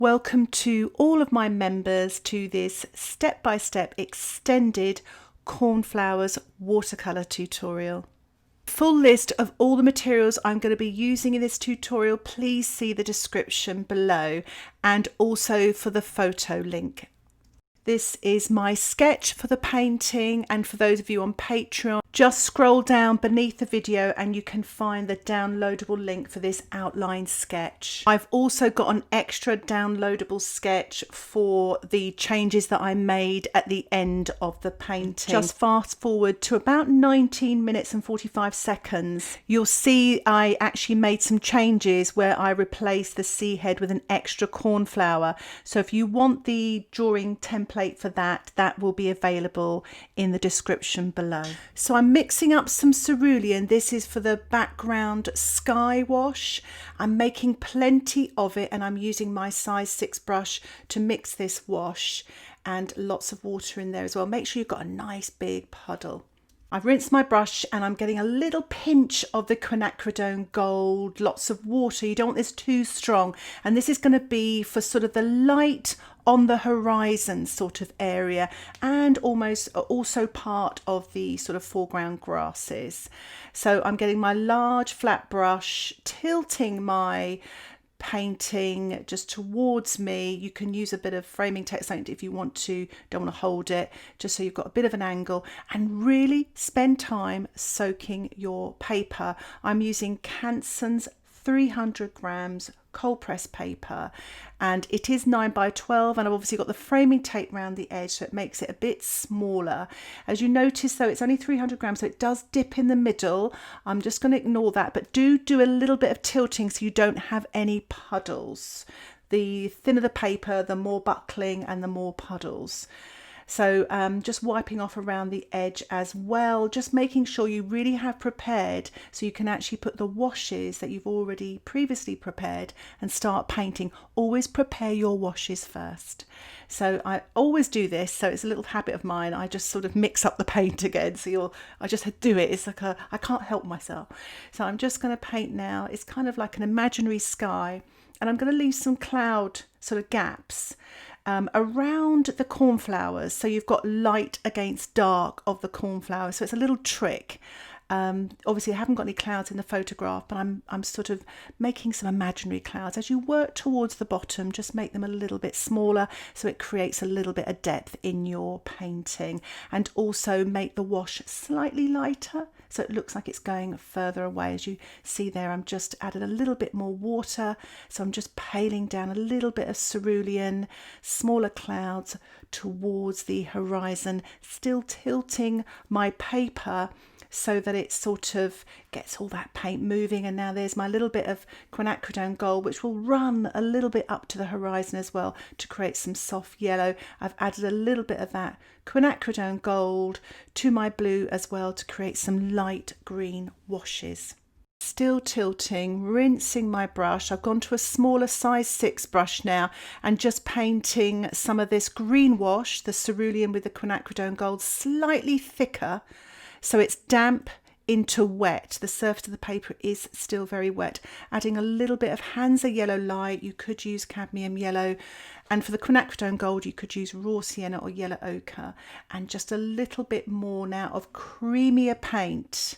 Welcome to all of my members to this step-by-step extended Cornflowers watercolour tutorial. Full list of all the materials I'm going to be using in this tutorial, please see the description below, and also for the photo link. This is my sketch for the painting, and for those of you on Patreon, just scroll down beneath the video and you can find the downloadable link for this outline sketch. I've also got an extra downloadable sketch for the changes that I made at the end of the painting. Just fast forward to about 19 minutes and 45 seconds. You'll see I actually made some changes where I replaced the sea head with an extra cornflower. So if you want the drawing template for that, that will be available in the description below. So I'm mixing up some cerulean. This is for the background sky wash. I'm making plenty of it and I'm using my size 6 brush to mix this wash, and lots of water in there as well. Make sure you've got a nice big puddle. I've rinsed my brush and I'm getting a little pinch of the Quinacridone Gold, lots of water. You don't want this too strong. And this is going to be for sort of the light on the horizon sort of area, and almost also part of the sort of foreground grasses. So I'm getting my large flat brush, tilting my painting just towards me. You can use a bit of framing text if you want to, don't want to hold it, just so you've got a bit of an angle, and really spend time soaking your paper. I'm using Canson's 300 grams cold press paper, and it is 9x12, and I've obviously got the framing tape around the edge, so it makes it a bit smaller. As you notice though, it's only 300 grams, so it does dip in the middle. I'm just going to ignore that, but do a little bit of tilting so you don't have any puddles. The thinner the paper, the more buckling and the more puddles. So just wiping off around the edge as well, just making sure you really have prepared so you can actually put the washes that you've already previously prepared and start painting. Always prepare your washes first. So I always do this, so it's a little habit of mine. I just sort of mix up the paint again, so I just do it. It's like I can't help myself. So I'm just going to paint now. It's kind of like an imaginary sky, and I'm going to leave some cloud sort of gaps around the cornflowers, so you've got light against dark of the cornflowers. So it's a little trick. Obviously I haven't got any clouds in the photograph, but I'm sort of making some imaginary clouds. As you work towards the bottom, just make them a little bit smaller so it creates a little bit of depth in your painting, and also make the wash slightly lighter so it looks like it's going further away. As you see there, I'm just added a little bit more water, so I'm just paling down a little bit of cerulean, smaller clouds towards the horizon, still tilting my paper so that it sort of gets all that paint moving. And now there's my little bit of Quinacridone Gold, which will run a little bit up to the horizon as well to create some soft yellow. I've added a little bit of that Quinacridone Gold to my blue as well to create some light green washes. Still tilting, rinsing my brush. I've gone to a smaller size 6 brush now and just painting some of this green wash, the Cerulean with the Quinacridone Gold, slightly thicker, so it's damp into wet. The surface of the paper is still very wet. Adding a little bit of Hansa yellow light. You could use cadmium yellow, and for the Quinacridone Gold you could use raw sienna or yellow ochre, and just a little bit more now of creamier paint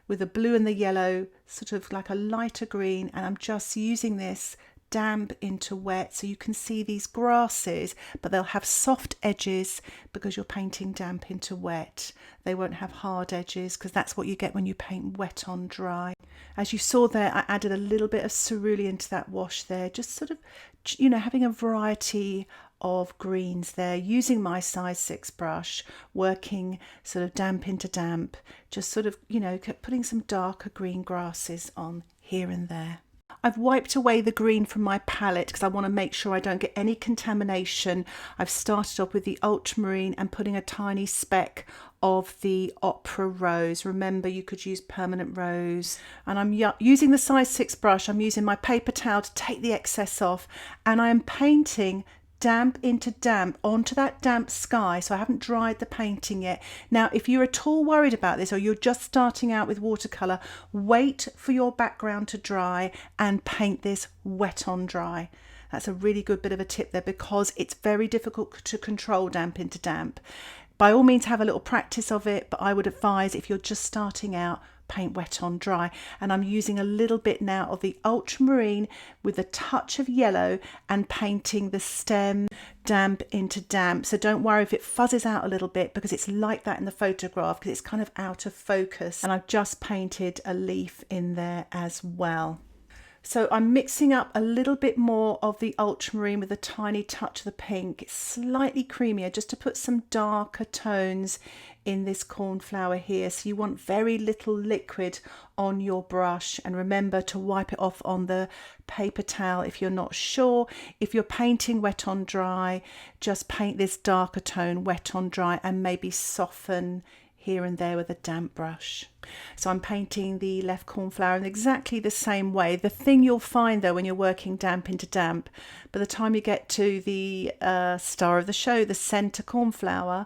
with the blue and the yellow, sort of like a lighter green, and I'm just using this damp into wet so you can see these grasses, but they'll have soft edges because you're painting damp into wet. They won't have hard edges because that's what you get when you paint wet on dry. As you saw there, I added a little bit of cerulean to that wash there, just sort of, you know, having a variety of greens there, using my size 6 brush, working sort of damp into damp, just sort of, you know, putting some darker green grasses on here and there. I've wiped away the green from my palette because I want to make sure I don't get any contamination. I've started off with the Ultramarine and putting a tiny speck of the Opera Rose. Remember, you could use permanent rose. And I'm using the size 6 brush. I'm using my paper towel to take the excess off, and I am painting damp into damp onto that damp sky. So I haven't dried the painting yet. Now, if you're at all worried about this, or you're just starting out with watercolour, wait for your background to dry and paint this wet on dry. That's a really good bit of a tip there, because it's very difficult to control damp into damp. By all means, have a little practice of it, but I would advise, if you're just starting out, paint wet on dry. And I'm using a little bit now of the Ultramarine with a touch of yellow and painting the stem damp into damp. So don't worry if it fuzzes out a little bit, because it's like that in the photograph, because it's kind of out of focus. And I've just painted a leaf in there as well. So I'm mixing up a little bit more of the Ultramarine with a tiny touch of the pink. It's slightly creamier, just to put some darker tones in this cornflower here. So you want very little liquid on your brush, and remember to wipe it off on the paper towel if you're not sure. If you're painting wet on dry, just paint this darker tone wet on dry and maybe soften here and there with a damp brush. So I'm painting the left cornflower in exactly the same way. The thing you'll find though, when you're working damp into damp, by the time you get to the star of the show, the center cornflower,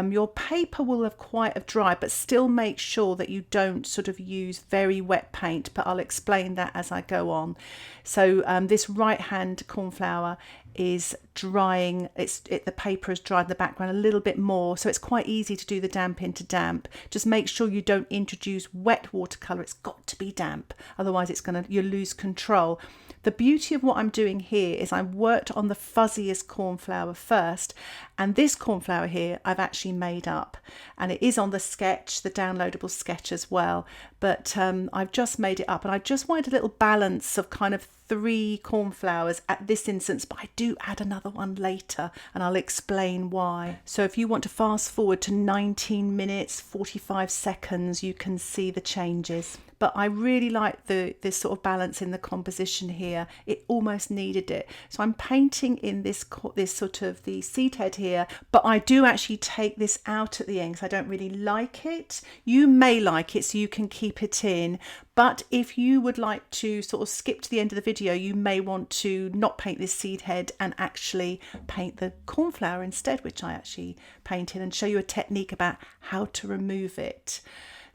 your paper will have quite have dried, but still make sure that you don't sort of use very wet paint, but I'll explain that as I go on. So this right hand cornflower is drying, the paper has dried in the background a little bit more, so it's quite easy to do the damp into damp. Just make sure you don't introduce wet watercolour, it's got to be damp, otherwise you'll lose control. The beauty of what I'm doing here is I've worked on the fuzziest cornflower first, and this cornflower here I've actually made up, and it is on the sketch, the downloadable sketch as well, but I've just made it up, and I just wanted a little balance of kind of 3 cornflowers at this instance, but I do add another one later and I'll explain why. So if you want to fast forward to 19 minutes 45 seconds, you can see the changes. But I really like this sort of balance in the composition here. It almost needed it. So I'm painting in this sort of the seed head here, but I do actually take this out at the end because I don't really like it. You may like it, so you can keep it in. But if you would like to sort of skip to the end of the video, you may want to not paint this seed head and actually paint the cornflower instead, which I actually painted, and show you a technique about how to remove it.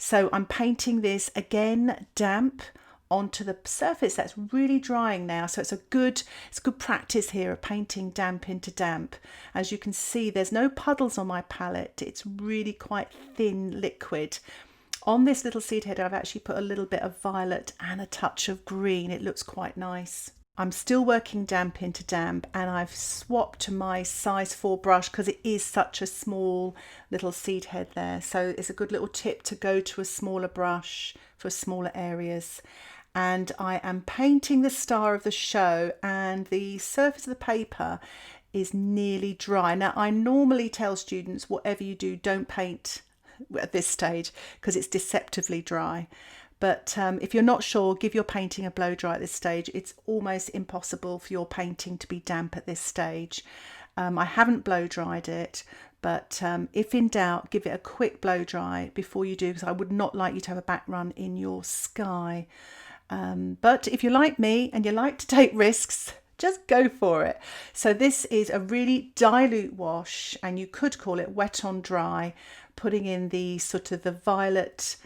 So I'm painting this again damp onto the surface that's really drying now. So it's good practice here of painting damp into damp. As you can see, there's no puddles on my palette. It's really quite thin liquid. On this little seed head, I've actually put a little bit of violet and a touch of green. It looks quite nice. I'm still working damp into damp, and I've swapped to my size 4 brush because it is such a small little seed head there. So it's a good little tip to go to a smaller brush for smaller areas. And I am painting the star of the show, and the surface of the paper is nearly dry. Now, I normally tell students, whatever you do, don't paint at this stage because it's deceptively dry. But if you're not sure, give your painting a blow dry at this stage. It's almost impossible for your painting to be damp at this stage. I haven't blow dried it, but if in doubt, give it a quick blow dry before you do, because I would not like you to have a back run in your sky. But if you're like me and you like to take risks, just go for it. So this is a really dilute wash, and you could call it wet on dry, putting in the sort of the violet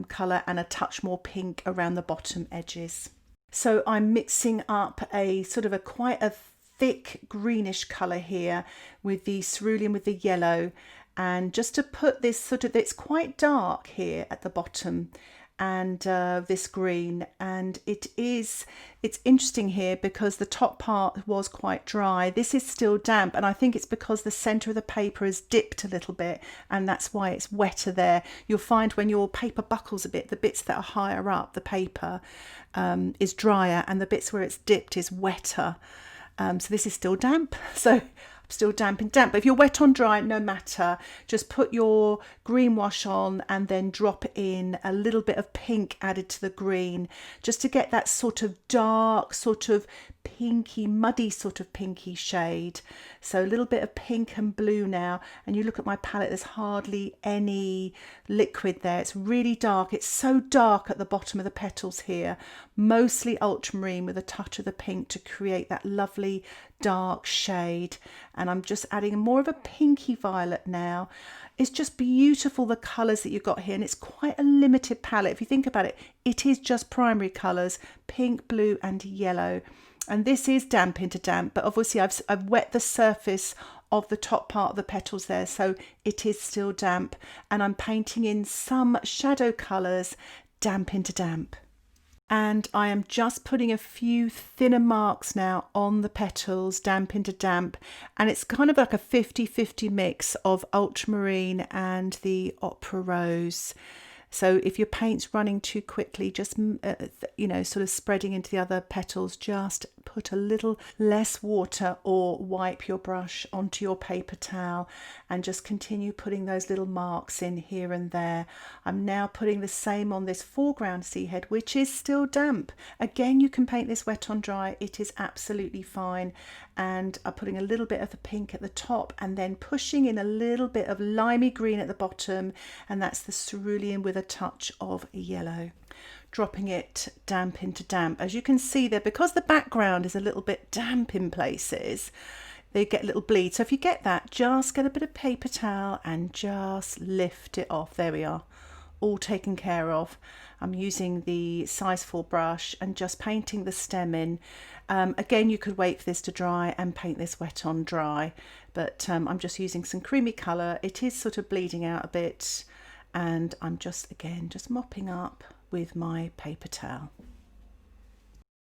colour and a touch more pink around the bottom edges. So I'm mixing up a sort of quite a thick greenish colour here with the cerulean with the yellow, and just to put this sort of, it's quite dark here at the bottom, and this green, and it's interesting here because the top part was quite dry. This is still damp, and I think it's because the center of the paper is dipped a little bit, and that's why it's wetter there. You'll find when your paper buckles a bit, the bits that are higher up the paper is drier, and the bits where it's dipped is wetter. So this is still damp, so still damp and damp. But if you're wet on dry, no matter, just put your green wash on and then drop in a little bit of pink added to the green, just to get that sort of dark, sort of pinky, muddy sort of pinky shade. So a little bit of pink and blue now, and you look at my palette, there's hardly any liquid there. It's really dark. It's so dark at the bottom of the petals here, mostly ultramarine with a touch of the pink to create that lovely dark shade. And I'm just adding more of a pinky violet now. It's just beautiful, the colours that you've got here, and it's quite a limited palette. If you think about it, it is just primary colours, pink, blue and yellow. And this is damp into damp, but obviously I've wet the surface of the top part of the petals there, so it is still damp, and I'm painting in some shadow colours damp into damp. And I am just putting a few thinner marks now on the petals, damp into damp, and it's kind of like a 50-50 mix of ultramarine and the opera rose. So if your paint's running too quickly, just, sort of spreading into the other petals, just put a little less water or wipe your brush onto your paper towel and just continue putting those little marks in here and there. I'm now putting the same on this foreground sea head, which is still damp. Again, you can paint this wet on dry. It is absolutely fine. And I'm putting a little bit of the pink at the top and then pushing in a little bit of limey green at the bottom, and that's the cerulean with a touch of yellow. Dropping it damp into damp. As you can see there, because the background is a little bit damp in places, they get a little bleed. So if you get that, just get a bit of paper towel and just lift it off. There we are, all taken care of. I'm using the size 4 brush and just painting the stem in. Again, you could wait for this to dry and paint this wet on dry, but I'm just using some creamy colour. It is sort of bleeding out a bit, and I'm just mopping up with my paper towel.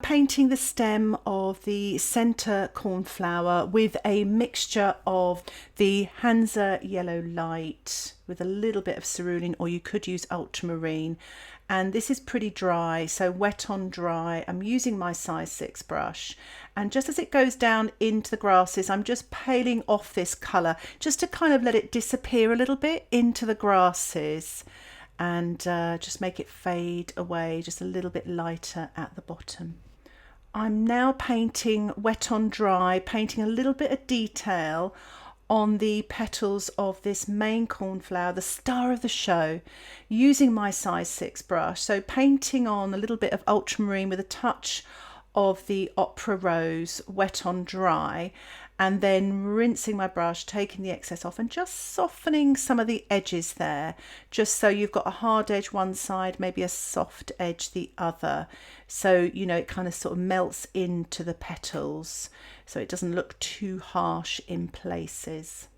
Painting the stem of the centre cornflower with a mixture of the Hansa yellow light with a little bit of cerulean, or you could use ultramarine. And this is pretty dry, so wet on dry. I'm using my size 6 brush, and just as it goes down into the grasses, I'm just paling off this colour just to kind of let it disappear a little bit into the grasses, and just make it fade away just a little bit lighter at the bottom. I'm now painting wet on dry, painting a little bit of detail on the petals of this main cornflower, the star of the show, using my size 6 brush. So painting on a little bit of ultramarine with a touch of the opera rose, wet on dry, and then rinsing my brush, taking the excess off and just softening some of the edges there, just so you've got a hard edge one side, maybe a soft edge the other, so it kind of sort of melts into the petals so it doesn't look too harsh in places.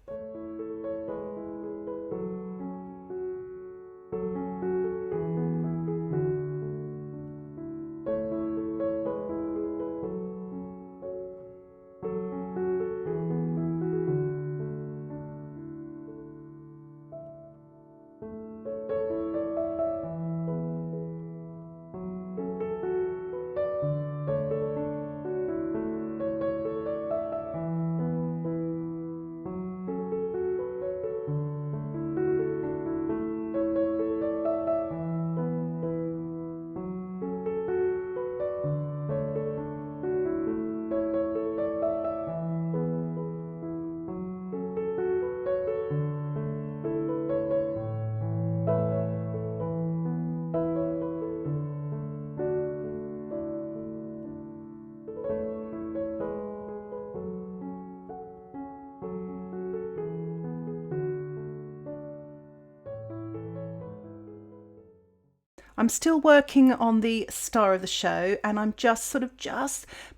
I'm still working on the star of the show, and I'm just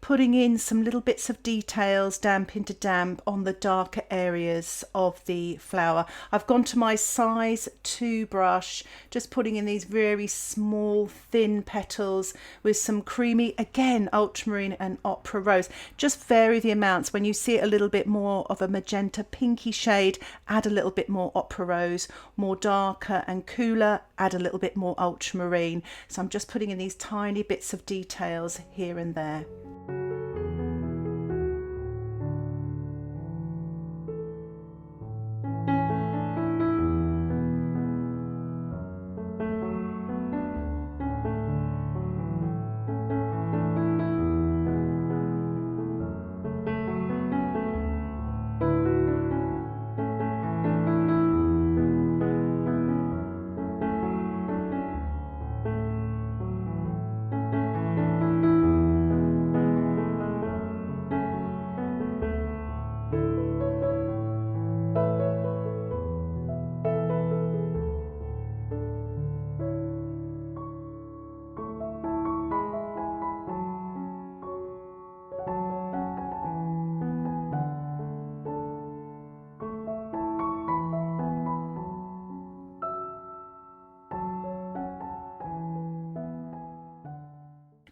putting in some little bits of details, damp into damp, on the darker areas of the flower. I've gone to my size 2 brush, just putting in these very small thin petals with some creamy, again, ultramarine and opera rose. Just vary the amounts. When you see it a little bit more of a magenta pinky shade, add a little bit more opera rose. More darker and cooler, add a little bit more ultramarine. So I'm just putting in these tiny bits of details here and there.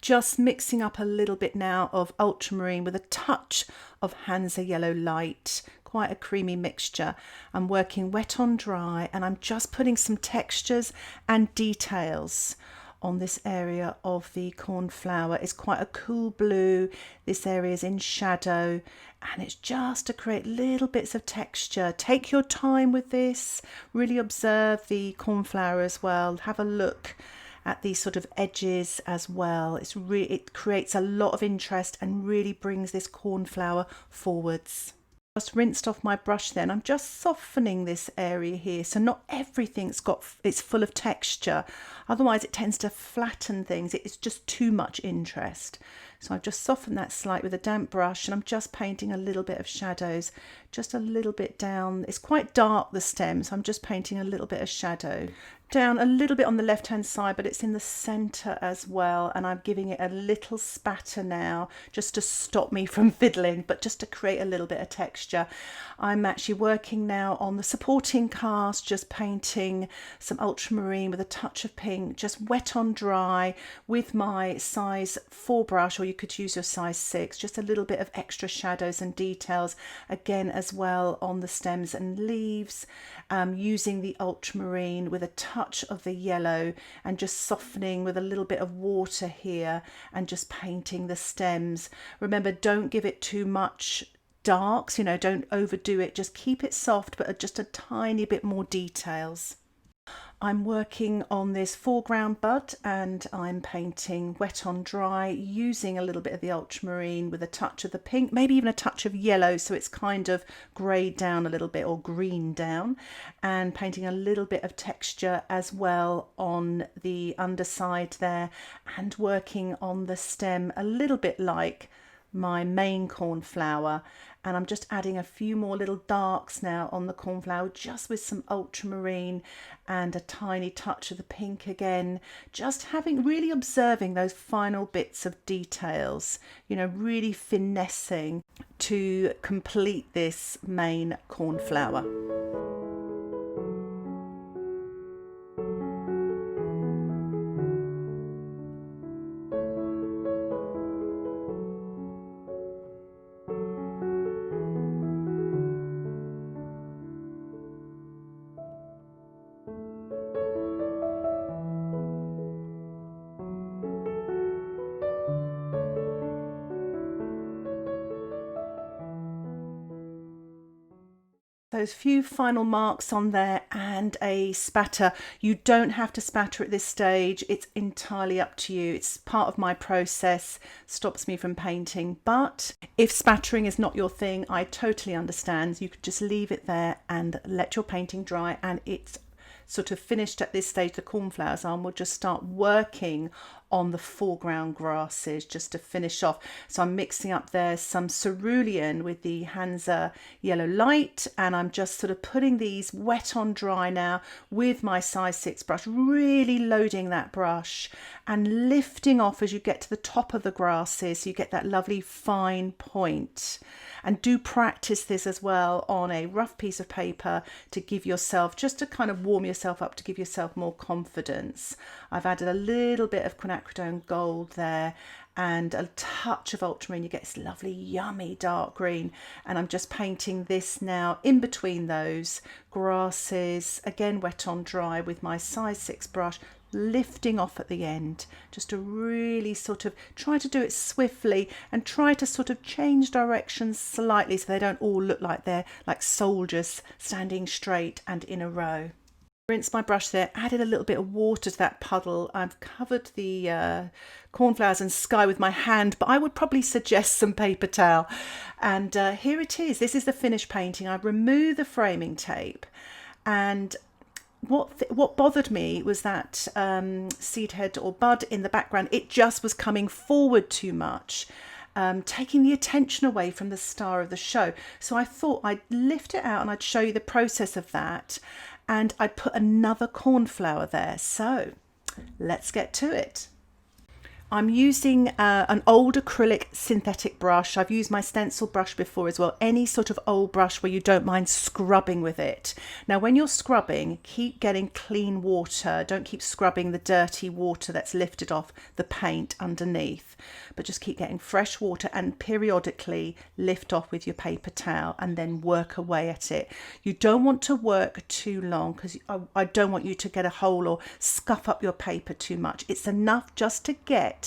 just mixing up a little bit now of ultramarine with a touch of Hansa yellow light, quite a creamy mixture. I'm working wet on dry, and I'm just putting some textures and details on this area of the cornflower. It's quite a cool blue. This area is in shadow, and it's just to create little bits of texture. Take your time with this, really observe the cornflower as well. Have a look at these sort of edges as well. It creates a lot of interest and really brings this cornflower forwards. Just rinsed off my brush then. I'm just softening this area here, so not everything's it's full of texture, otherwise it tends to flatten things. It's just too much interest. So I've just softened that slightly with a damp brush, and I'm just painting a little bit of shadows, just a little bit down. It's quite dark, the stem, so I'm just painting a little bit of shadow down a little bit on the left hand side, but it's in the center as well, and I'm giving it a little spatter now just to stop me from fiddling, but just to create a little bit of texture. I'm actually working now on the supporting cast, just painting some ultramarine with a touch of pink, just wet on dry with my size 4 brush, or you could use your size 6, just a little bit of extra shadows and details again as well on the stems and leaves, using the ultramarine with a touch of the yellow and just softening with a little bit of water here and just painting the stems. Remember, don't give it too much darks, don't overdo it, just keep it soft, but just a tiny bit more details. I'm working on this foreground bud, and I'm painting wet on dry using a little bit of the ultramarine with a touch of the pink, maybe even a touch of yellow, so it's kind of greyed down a little bit, or green down, and painting a little bit of texture as well on the underside there, and working on the stem a little bit like my main cornflower. And I'm just adding a few more little darks now on the cornflower, just with some ultramarine and a tiny touch of the pink again, just really observing those final bits of details, really finessing to complete this main cornflower. Those few final marks on there and a spatter. You don't have to spatter at this stage. It's entirely up to you. It's part of my process, stops me from painting. But if spattering is not your thing, I totally understand. You could just leave it there and let your painting dry, and it's sort of finished at this stage. The cornflowers are, and we'll just start working on the foreground grasses just to finish off. So I'm mixing up there some Cerulean with the Hansa yellow light, and I'm just sort of putting these wet on dry now with my size 6 brush, really loading that brush and lifting off as you get to the top of the grasses, so you get that lovely fine point. And do practice this as well on a rough piece of paper to give yourself, just to kind of warm yourself up, to give yourself more confidence. I've added a little bit of Quinacridone gold there and a touch of ultramarine. You get this lovely yummy dark green, and I'm just painting this now in between those grasses, again wet on dry with my size 6 brush, lifting off at the end, just to really sort of try to do it swiftly and try to sort of change directions slightly so they don't all look like they're like soldiers standing straight and in a row. Rinsed my brush there, added a little bit of water to that puddle. I've covered the cornflowers and sky with my hand, but I would probably suggest some paper towel. And here it is. This is the finished painting. I've removed the framing tape, and what bothered me was that seed head or bud in the background. It just was coming forward too much, taking the attention away from the star of the show. So I thought I'd lift it out and I'd show you the process of that, and I'd put another cornflower there. So let's get to it. I'm using an old acrylic synthetic brush. I've used my stencil brush before as well. Any sort of old brush where you don't mind scrubbing with it. Now, when you're scrubbing, keep getting clean water. Don't keep scrubbing the dirty water that's lifted off the paint underneath, but just keep getting fresh water and periodically lift off with your paper towel and then work away at it. You don't want to work too long because I don't want you to get a hole or scuff up your paper too much. It's enough just to get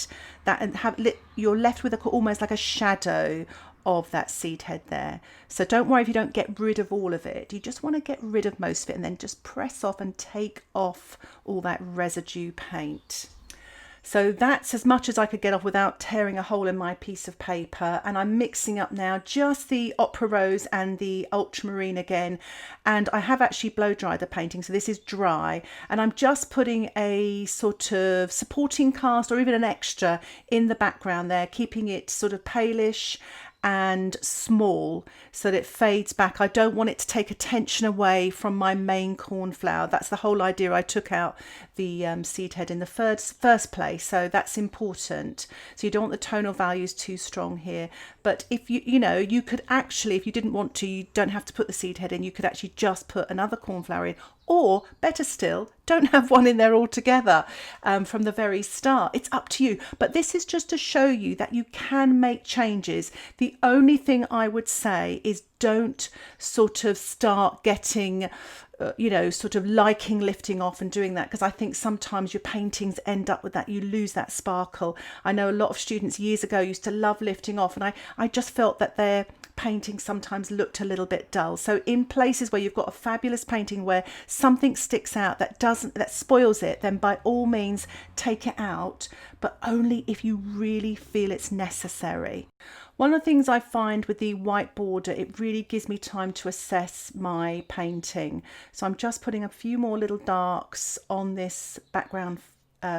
that and you're left with almost like a shadow of that seed head there. So don't worry if you don't get rid of all of it. You just want to get rid of most of it and then just press off and take off all that residue paint. So that's as much as I could get off without tearing a hole in my piece of paper. And I'm mixing up now just the Opera Rose and the Ultramarine again. And I have actually blow dried the painting, so this is dry. And I'm just putting a sort of supporting cast or even an extra in the background there, keeping it sort of palish and small so that it fades back. I don't want it to take attention away from my main cornflower. That's the whole idea. I took out the seed head in the first place, so that's important. So you don't want the tonal values too strong here. But if you could actually, if you didn't want to, you don't have to put the seed head in. You could actually just put another cornflower in, or better still, don't have one in there altogether from the very start. It's up to you. But this is just to show you that you can make changes. The only thing I would say is don't sort of start getting sort of liking lifting off and doing that, because I think sometimes your paintings end up with that, you lose that sparkle. I know a lot of students years ago used to love lifting off, and I just felt that their painting sometimes looked a little bit dull. So in places where you've got a fabulous painting where something sticks out that spoils it, then by all means take it out, but only if you really feel it's necessary. One of the things I find with the white border, it really gives me time to assess my painting. So I'm just putting a few more little darks on this background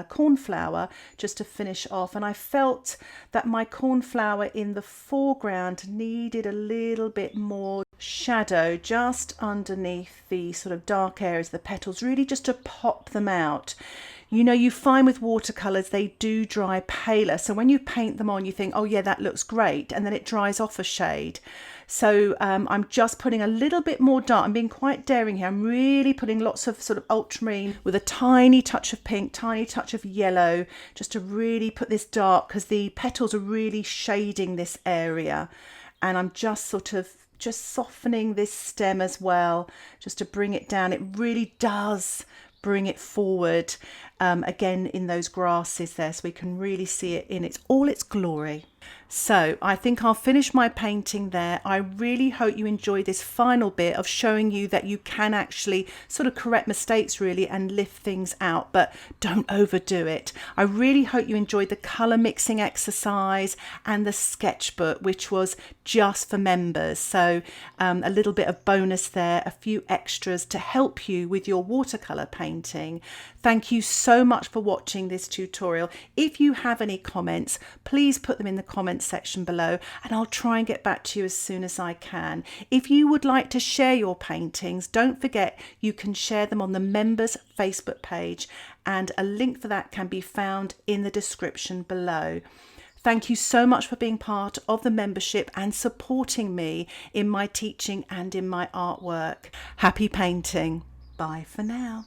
cornflower just to finish off, and I felt that my cornflower in the foreground needed a little bit more shadow just underneath the sort of dark areas of the petals, really just to pop them out. You find with watercolours they do dry paler, so when you paint them on you think, oh yeah, that looks great, and then it dries off a shade. So I'm just putting a little bit more dark. I'm being quite daring here. I'm really putting lots of sort of ultramarine with a tiny touch of pink, tiny touch of yellow, just to really put this dark, because the petals are really shading this area. And I'm just sort of softening this stem as well, just to bring it down. It really does bring it forward again in those grasses there, so we can really see it in all its glory. So I think I'll finish my painting there. I really hope you enjoy this final bit of showing you that you can actually sort of correct mistakes really and lift things out, but don't overdo it. I really hope you enjoyed the colour mixing exercise and the sketchbook, which was just for members. So a little bit of bonus there, a few extras to help you with your watercolour painting. Thank you so much for watching this tutorial. If you have any comments, please put them in the comments section below and I'll try and get back to you as soon as I can. If you would like to share your paintings, don't forget you can share them on the members Facebook page, and a link for that can be found in the description below. Thank you so much for being part of the membership and supporting me in my teaching and in my artwork. Happy painting. Bye for now.